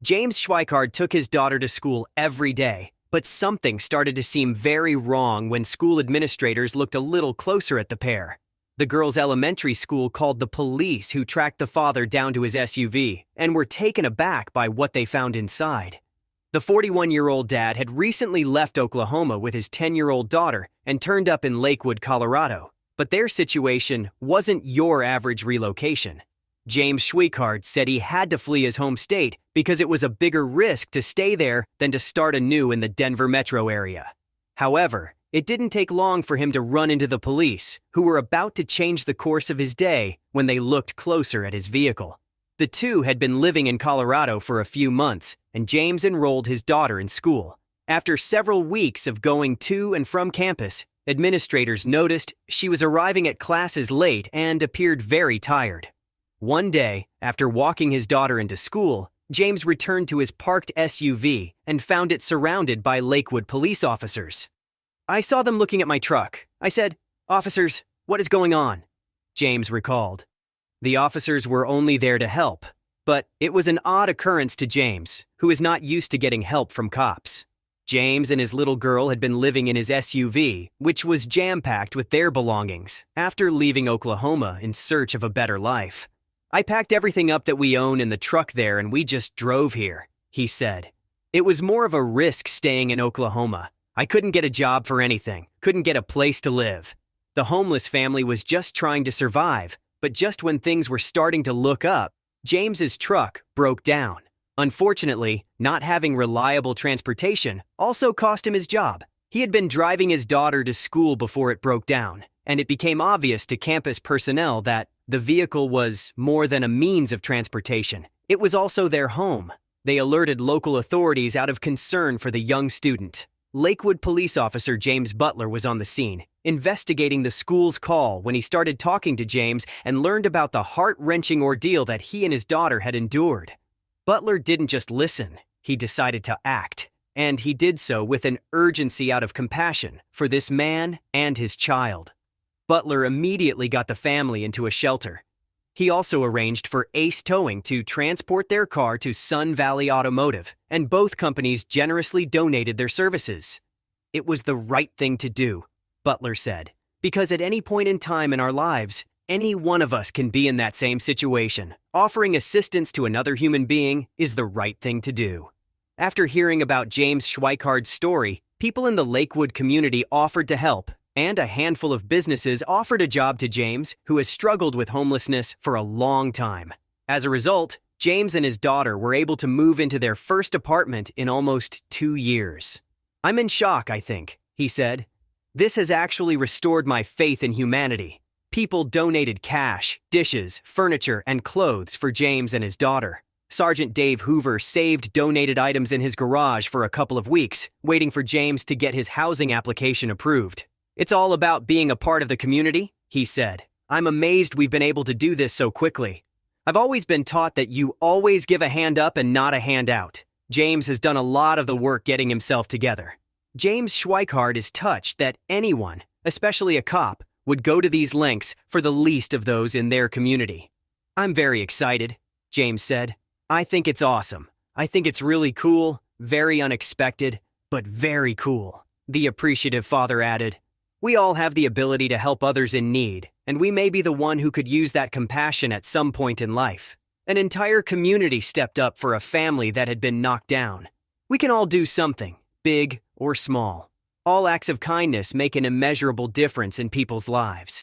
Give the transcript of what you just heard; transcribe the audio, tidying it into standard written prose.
James Schweikard took his daughter to school every day, but something started to seem very wrong when school administrators looked a little closer at the pair. The girl's elementary school called the police, who tracked the father down to his SUV and were taken aback by what they found inside. The 41-year-old dad had recently left Oklahoma with his 10-year-old daughter and turned up in Lakewood, Colorado. But their situation wasn't your average relocation. James Schweikard said he had to flee his home state because it was a bigger risk to stay there than to start anew in the Denver metro area. However, it didn't take long for him to run into the police, who were about to change the course of his day when they looked closer at his vehicle. The two had been living in Colorado for a few months, and James enrolled his daughter in school. After several weeks of going to and from campus, administrators noticed she was arriving at classes late and appeared very tired. One day, after walking his daughter into school, James returned to his parked SUV and found it surrounded by Lakewood police officers. "I saw them looking at my truck. I said, 'Officers, what is going on?'" James recalled. The officers were only there to help, but it was an odd occurrence to James, who is not used to getting help from cops. James and his little girl had been living in his SUV, which was jam-packed with their belongings, after leaving Oklahoma in search of a better life. "I packed everything up that we own in the truck there and we just drove here," he said. "It was more of a risk staying in Oklahoma. I couldn't get a job for anything, couldn't get a place to live. The homeless family was just trying to survive, but just when things were starting to look up, James's truck broke down. Unfortunately, not having reliable transportation also cost him his job. He had been driving his daughter to school before it broke down, and it became obvious to campus personnel that the vehicle was more than a means of transportation. It was also their home. They alerted local authorities out of concern for the young student. Lakewood police officer James Butler was on the scene, investigating the school's call when he started talking to James and learned about the heart-wrenching ordeal that he and his daughter had endured. Butler didn't just listen, he decided to act, and he did so with an urgency out of compassion for this man and his child. Butler immediately got the family into a shelter. He also arranged for Ace Towing to transport their car to Sun Valley Automotive, and both companies generously donated their services. "It was the right thing to do," Butler said, "because at any point in time in our lives, any one of us can be in that same situation. Offering assistance to another human being is the right thing to do." After hearing about James Schweikard's story, people in the Lakewood community offered to help, and a handful of businesses offered a job to James, who has struggled with homelessness for a long time. As a result, James and his daughter were able to move into their first apartment in almost 2 years. "I'm in shock, I think," he said. "This has actually restored my faith in humanity." People donated cash, dishes, furniture, and clothes for James and his daughter. Sergeant Dave Hoover saved donated items in his garage for a couple of weeks, waiting for James to get his housing application approved. "It's all about being a part of the community," he said. "I'm amazed we've been able to do this so quickly. I've always been taught that you always give a hand up and not a hand out. James has done a lot of the work getting himself together." James Schweikard is touched that anyone, especially a cop, would go to these lengths for the least of those in their community. "I'm very excited," James said. "I think it's awesome. I think it's really cool, very unexpected, but very cool," the appreciative father added. "We all have the ability to help others in need, and we may be the one who could use that compassion at some point in life. An entire community stepped up for a family that had been knocked down. We can all do something, big or small. All acts of kindness make an immeasurable difference in people's lives."